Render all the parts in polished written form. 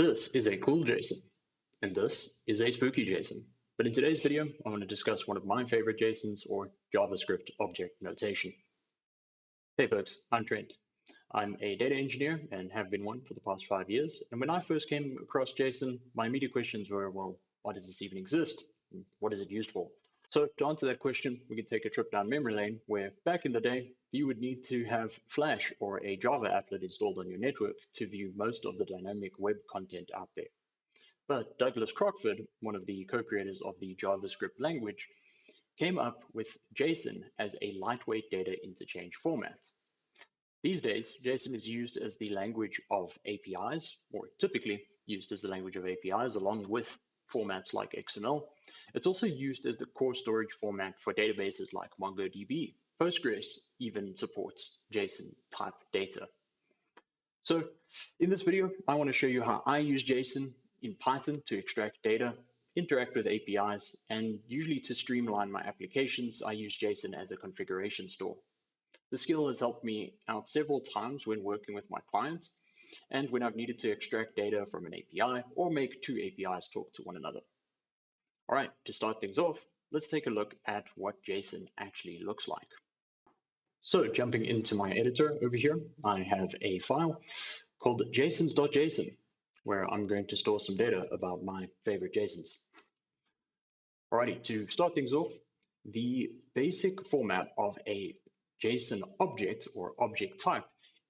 This is a cool JSON, and this is a spooky JSON. But in today's video, I want to discuss one of my favorite JSONs, or JavaScript object notation. Hey folks, I'm Trent. I'm a data engineer and have been one for the past 5 years. And when I first came across JSON, my immediate questions were, well, why does this even exist? What is it used for? So to answer that question, we can take a trip down memory lane where back in the day, you would need to have Flash or a Java applet installed on your network to view most of the dynamic web content out there. But Douglas Crockford, one of the co-creators of the JavaScript language, came up with JSON as a lightweight data interchange format. These days, JSON is used as the language of APIs, or typically used as the language of APIs along with formats like XML. It's also used as the core storage format for databases like MongoDB. Postgres even supports JSON type data. So in this video, I want to show you how I use JSON in Python to extract data, interact with APIs, and usually to streamline my applications, I use JSON as a configuration store. The skill has helped me out several times when working with my clients and when I've needed to extract data from an API or make two APIs talk to one another. All right, to start things off, let's take a look at what JSON actually looks like. So jumping into my editor over here, I have a file called jasons.json, where I'm going to store some data about my favorite JSONs. Alrighty, to start things off, the basic format of a JSON object or object type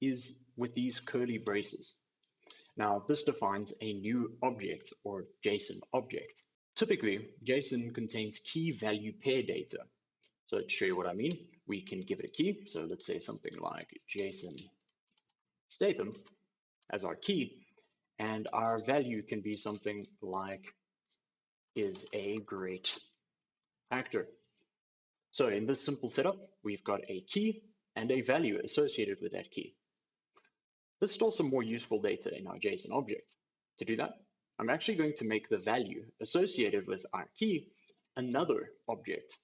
is with these curly braces. Now, this defines a new object or JSON object. Typically, JSON contains key value pair data. So to show you what I mean, we can give it a key. So let's say something like JSON Statham as our key, and our value can be something like is a great actor. So in this simple setup, we've got a key and a value associated with that key. Let's store some more useful data in our JSON object. To do that, I'm actually going to make the value associated with our key another object.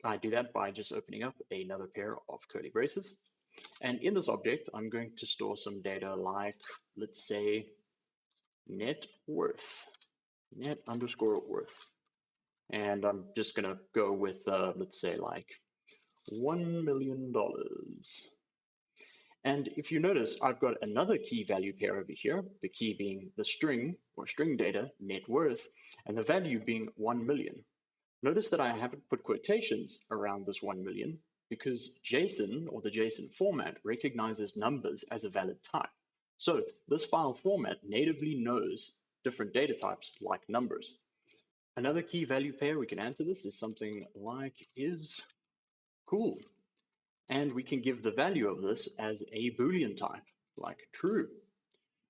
I do that by just opening up another pair of curly braces. And in this object, I'm going to store some data like, let's say, net worth, net underscore worth. And I'm just going to go with, let's say, like $1 million. And if you notice, I've got another key value pair over here, the key being the string or string data, net worth, and the value being 1 million. Notice that I haven't put quotations around this 1 million because JSON or the JSON format recognizes numbers as a valid type. So this file format natively knows different data types like numbers. Another key value pair we can add to this is something like is cool. And we can give the value of this as a Boolean type, like true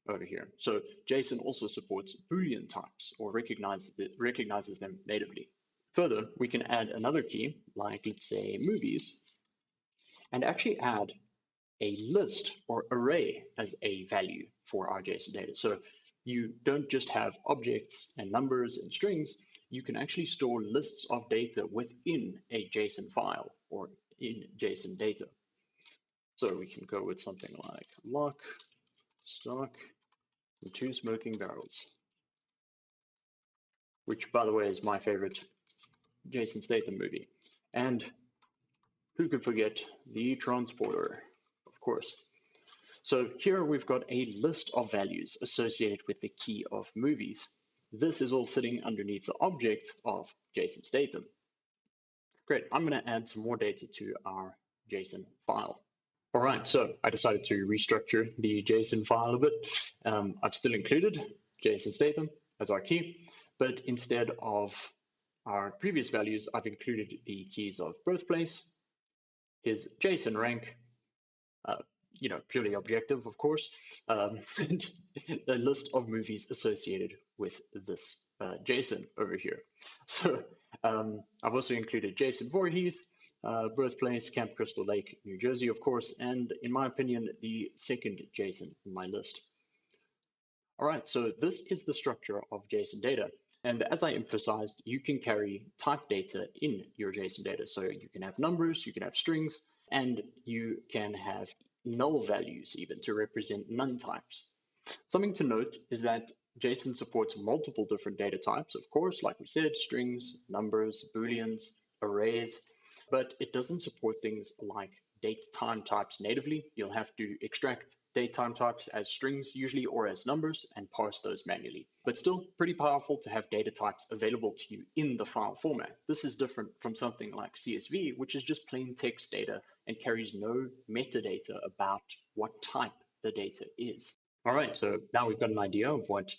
over here. So JSON also supports Boolean types or recognizes them natively. Further, we can add another key, like let's say movies, and actually add a list or array as a value for our JSON data. So you don't just have objects and numbers and strings, you can actually store lists of data within a JSON file or in JSON data. So we can go with something like lock, stock, and 2 smoking barrels, which by the way is my favorite Jason Statham movie. And who could forget the transporter, of course. So here we've got a list of values associated with the key of movies. This is all sitting underneath the object of Jason Statham. Great, I'm going to add some more data to our JSON file. All right, so I decided to restructure the JSON file a bit. I've still included Jason Statham as our key, but instead of our previous values, I've included the keys of birthplace, his JSON rank, purely objective, of course, and a list of movies associated with this JSON over here. So I've also included Jason Voorhees, birthplace, Camp Crystal Lake, New Jersey, of course, and in my opinion, the second JSON in my list. All right, so this is the structure of JSON data. And as I emphasized, you can carry type data in your JSON data. So you can have numbers, you can have strings, and you can have null values even to represent none types. Something to note is that JSON supports multiple different data types, of course, like we said, strings, numbers, booleans, arrays, but it doesn't support things like date time types natively. You'll have to extract date time types as strings usually or as numbers and parse those manually. But still pretty powerful to have data types available to you in the file format. This is different from something like CSV, which is just plain text data and carries no metadata about what type the data is. All right, so now we've got an idea of what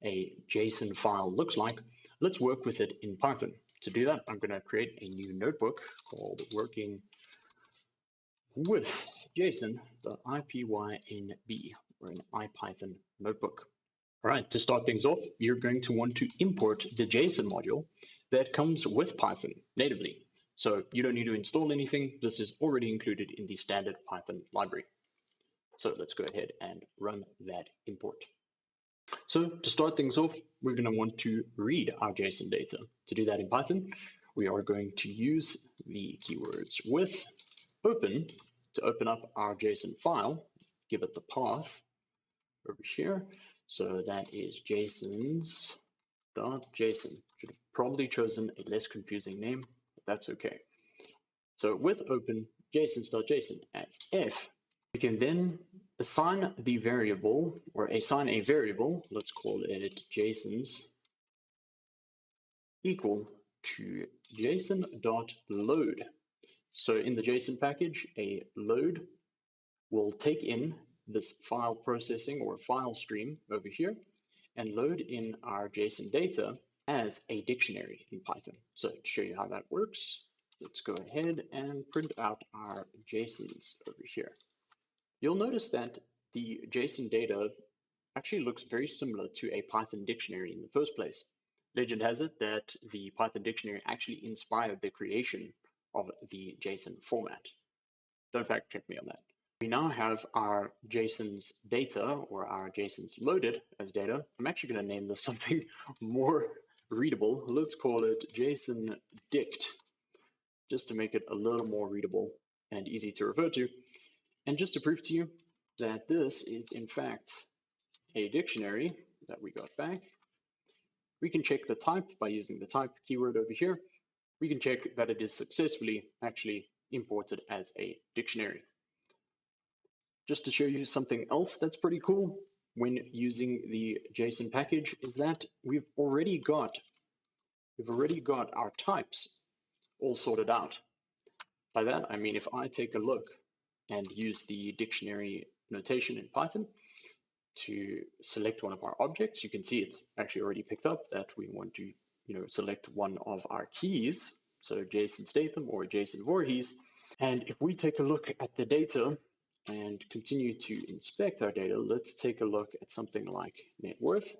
a JSON file looks like. Let's work with it in Python. To do that, I'm going to create a new notebook called Working with JSON.ipynb, or an IPython notebook. All right, to start things off, you're going to want to import the JSON module that comes with Python natively. So you don't need to install anything. This is already included in the standard Python library. So let's go ahead and run that import. So to start things off, we're going to want to read our JSON data. To do that in Python, we are going to use the keywords with open to open up our JSON file, give it the path over here. So that is JSONs.json. Should have probably chosen a less confusing name, but that's okay. So with open JSONs.json as f, we can then assign the variable or assign a variable, let's call it JSONs equal to JSON.load. So in the JSON package, a load will take in this file processing or file stream over here and load in our JSON data as a dictionary in Python. So to show you how that works, let's go ahead and print out our JSONs over here. You'll notice that the JSON data actually looks very similar to a Python dictionary in the first place. Legend has it that the Python dictionary actually inspired the creation of the JSON format. Don't fact check me on that. We now have our JSON's data or our JSONs loaded as data. I'm actually going to name this something more readable. Let's call it JSON dict, just to make it a little more readable and easy to refer to. And just to prove to you that this is in fact a dictionary that we got back, we can check the type by using the type keyword over here. We can check that it is successfully actually imported as a dictionary. Just to show you something else that's pretty cool when using the JSON package is that we've already got our types all sorted out. By that, I mean, if I take a look and use the dictionary notation in Python to select one of our objects, you can see it's actually already picked up that we want to, select one of our keys. So JSON Statham or JSON Voorhees. And if we take a look at the data and continue to inspect our data, let's take a look at something like net worth.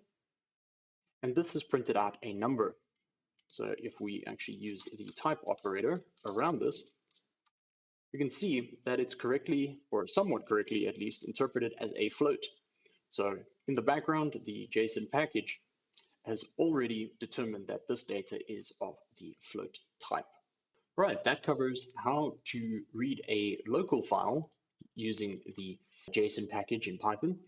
And this has printed out a number. So if we actually use the type operator around this, we can see that it's correctly, or somewhat correctly at least, interpreted as a float. So in the background, the JSON package has already determined that this data is of the float type. Right, that covers how to read a local file using the JSON package in Python.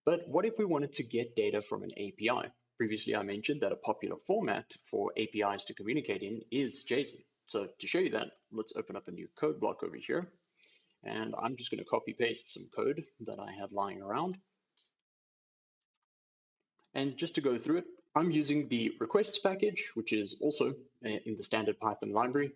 But what if we wanted to get data from an API? Previously, I mentioned that a popular format for APIs to communicate in is JSON. So to show you that, let's open up a new code block over here. And I'm just going to copy paste some code that I have lying around. And just to go through it, I'm using the requests package, which is also in the standard Python library.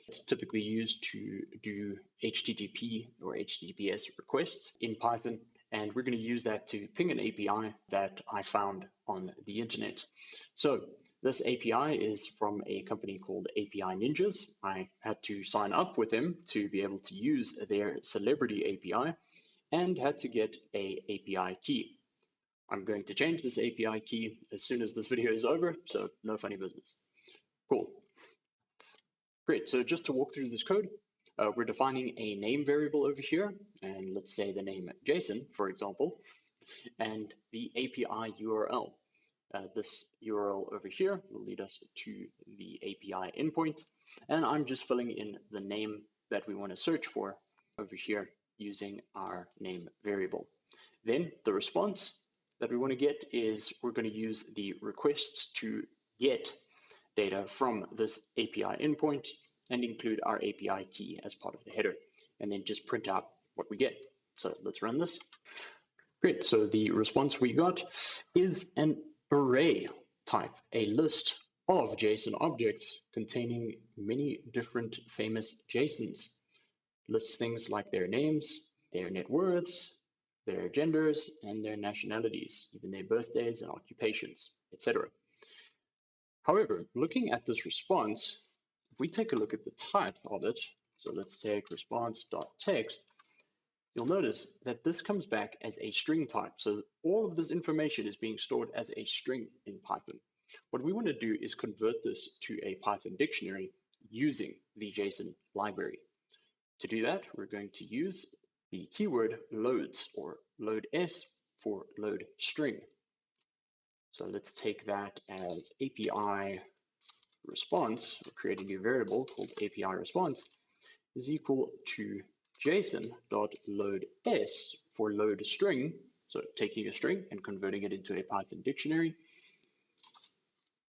It's typically used to do HTTP or HTTPS requests in Python. And we're going to use that to ping an API that I found on the internet. So this API is from a company called API Ninjas. I had to sign up with them to be able to use their celebrity API and had to get an API key. I'm going to change this API key as soon as this video is over, so no funny business. Cool. Great, so just to walk through this code, we're defining a name variable over here, and let's say the name JSON, for example, and the API URL. This URL over here will lead us to the API endpoint, and I'm just filling in the name that we want to search for over here using our name variable. Then the response that we want to get is we're going to use the requests to get data from this API endpoint and include our API key as part of the header, and then just print out what we get. So let's run this. Great, so the response we got is an array type, a list of JSON objects containing many different famous JSONs. Lists things like their names, their net worths, their genders, and their nationalities, even their birthdays and occupations, etc. However, looking at this response, if we take a look at the type of it, so let's take response.text, you'll notice that this comes back as a string type. So all of this information is being stored as a string in Python. What we want to do is convert this to a Python dictionary using the JSON library. To do that, we're going to use the keyword loads, or load s for load string. So let's take that as API response, or create a new variable called API response, is equal to JSON.loadS for load string, so taking a string and converting it into a Python dictionary,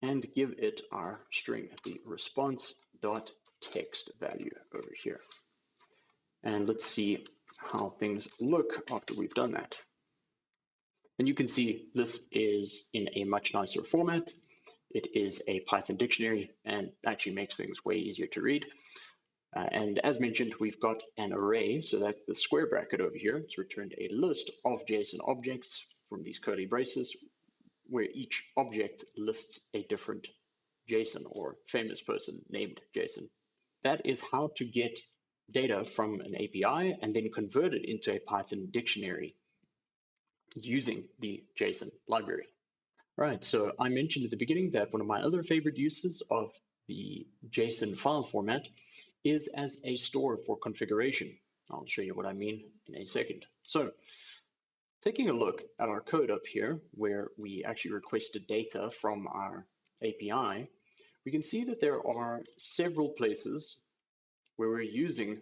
and give it our string, the response.text value over here. And let's see how things look after we've done that. And you can see this is in a much nicer format. It is a Python dictionary and actually makes things way easier to read. And as mentioned, we've got an array, so that's the square bracket over here. It's returned a list of JSON objects from these curly braces, where each object lists a different JSON or famous person named Jason. That is how to get data from an API and then convert it into a Python dictionary using the JSON library. Right, so I mentioned at the beginning that one of my other favorite uses of the JSON file format is as a store for configuration. I'll show you what I mean in a second. So taking a look at our code up here, where we actually requested data from our API, we can see that there are several places where we're using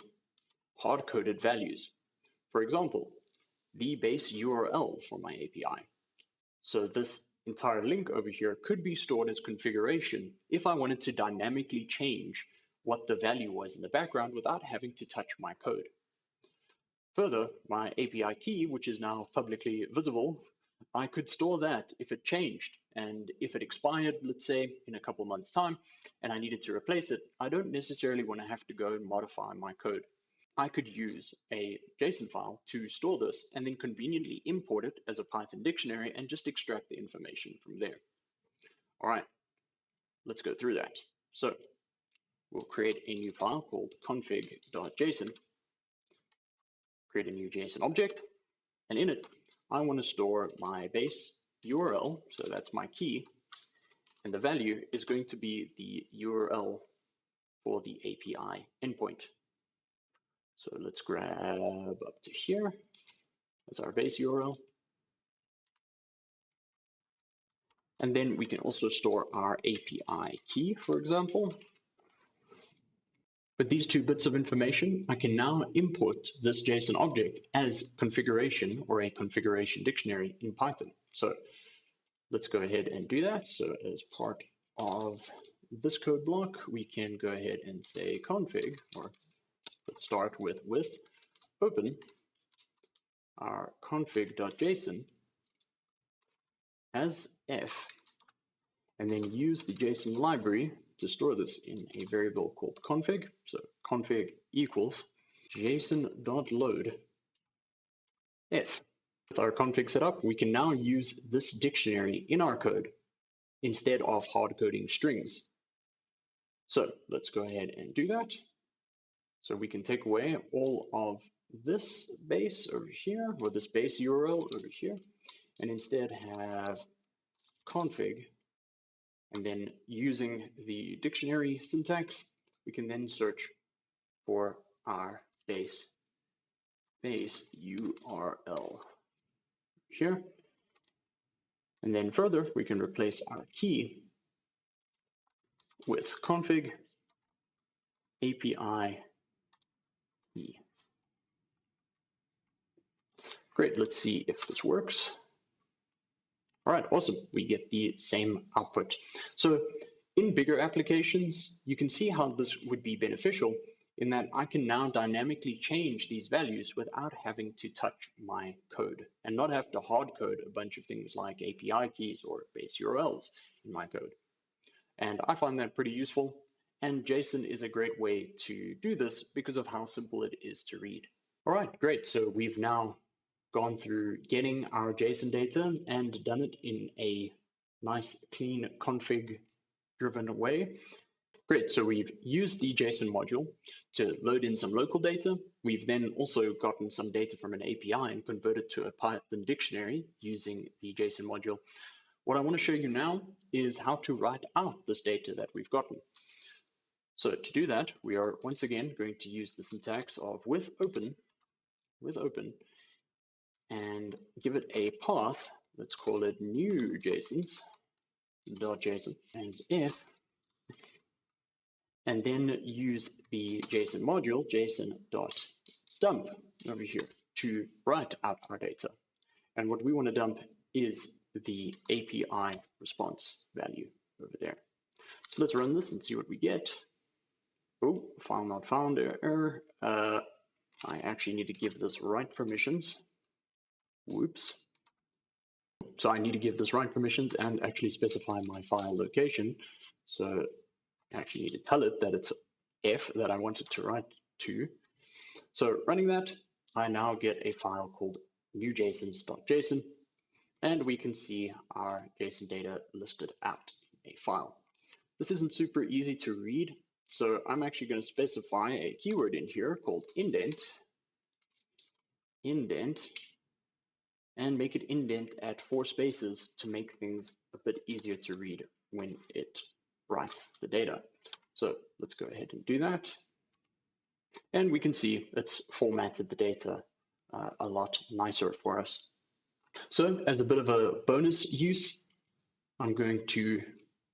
hard-coded values. For example, the base URL for my API. So this entire link over here could be stored as configuration if I wanted to dynamically change what the value was in the background without having to touch my code. Further, my API key, which is now publicly visible, I could store that if it changed. And if it expired, let's say, in a couple months' time, and I needed to replace it, I don't necessarily want to have to go and modify my code. I could use a JSON file to store this and then conveniently import it as a Python dictionary and just extract the information from there. All right, let's go through that. So we'll create a new file called config.json, create a new JSON object, and in it, I want to store my base URL, so that's my key, and the value is going to be the URL for the API endpoint. So let's grab up to here as our base URL. And then we can also store our API key, for example. With these two bits of information, I can now import this JSON object as configuration or a configuration dictionary in Python. So let's go ahead and do that. So as part of this code block, we can go ahead and say config, or let's start with open our config.json as f, and then use the JSON library to store this in a variable called config. So config equals json.load f. With our config set up, we can now use this dictionary in our code instead of hard coding strings. So let's go ahead and do that. So we can take away all of this base over here, or this base URL over here, and instead have config. And then using the dictionary syntax, we can then search for our base URL here. And then further, we can replace our key with config API key. Great, let's see if this works. All right, awesome. We get the same output. So in bigger applications, you can see how this would be beneficial in that I can now dynamically change these values without having to touch my code and not have to hard code a bunch of things like API keys or base URLs in my code. And I find that pretty useful. And JSON is a great way to do this because of how simple it is to read. All right, great. So we've now gone through getting our JSON data and done it in a nice, clean, config-driven way. Great, so we've used the JSON module to load in some local data. We've then also gotten some data from an API and converted to a Python dictionary using the JSON module. What I want to show you now is how to write out this data that we've gotten. So to do that, we are once again going to use the syntax of with open, and give it a path. Let's call it new JSON.json as if, and then use the JSON module JSON.dump over here to write out our data. And what we want to dump is the API response value over there. So let's run this and see what we get. Oh, file not found error. I actually need to give this right permissions. Whoops. So I need to give this right permissions and actually specify my file location. So I actually need to tell it that it's F that I wanted to write to. So running that, I now get a file called newjsons.json, and we can see our JSON data listed out in a file. This isn't super easy to read, so I'm actually going to specify a keyword in here called indent, and make it indent at 4 spaces to make things a bit easier to read when it writes the data. So let's go ahead and do that. And we can see it's formatted the data a lot nicer for us. So as a bit of a bonus use, I'm going to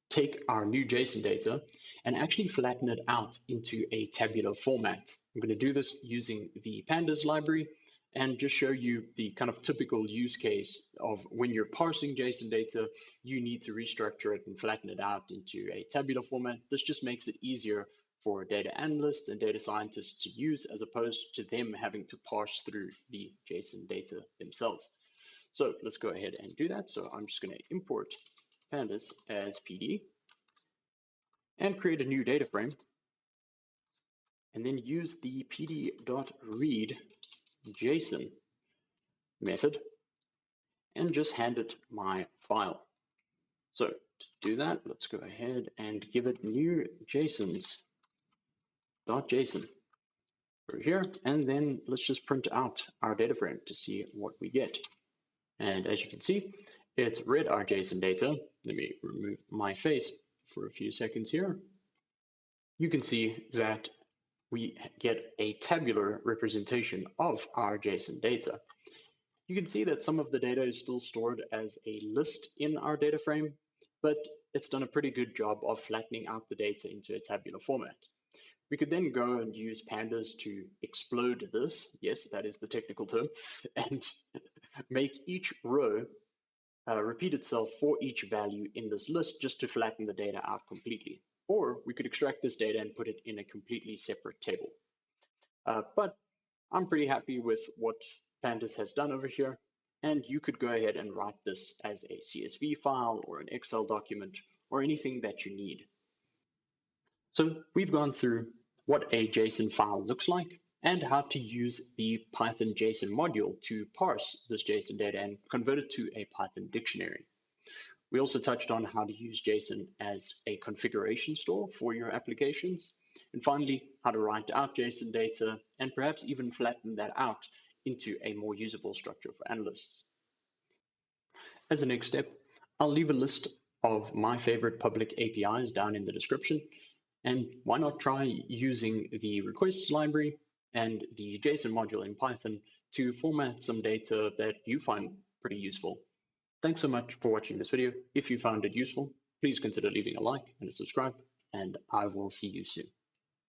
take our new JSON data and actually flatten it out into a tabular format. I'm going to do this using the pandas library and just show you the kind of typical use case of when you're parsing JSON data, you need to restructure it and flatten it out into a tabular format. This just makes it easier for data analysts and data scientists to use as opposed to them having to parse through the JSON data themselves. So let's go ahead and do that. So I'm just going to import pandas as PD and create a new data frame, and then use the pd.read JSON method and just hand it my file. So to do that, let's go ahead and give it new JSON over here, and then let's just print out our data frame to see what we get. And as you can see, it's read our JSON data. Let me remove my face for a few seconds here. You can see that we get a tabular representation of our JSON data. You can see that some of the data is still stored as a list in our data frame, but it's done a pretty good job of flattening out the data into a tabular format. We could then go and use pandas to explode this, yes, that is the technical term, and make each row repeat itself for each value in this list just to flatten the data out completely. Or we could extract this data and put it in a completely separate table. But I'm pretty happy with what Pandas has done over here. And you could go ahead and write this as a CSV file or an Excel document or anything that you need. So we've gone through what a JSON file looks like and how to use the Python JSON module to parse this JSON data and convert it to a Python dictionary. We also touched on how to use JSON as a configuration store for your applications. And finally, how to write out JSON data and perhaps even flatten that out into a more usable structure for analysts. As a next step, I'll leave a list of my favorite public APIs down in the description. And why not try using the requests library and the JSON module in Python to format some data that you find pretty useful. Thanks so much for watching this video. If you found it useful, please consider leaving a like and a subscribe, and I will see you soon.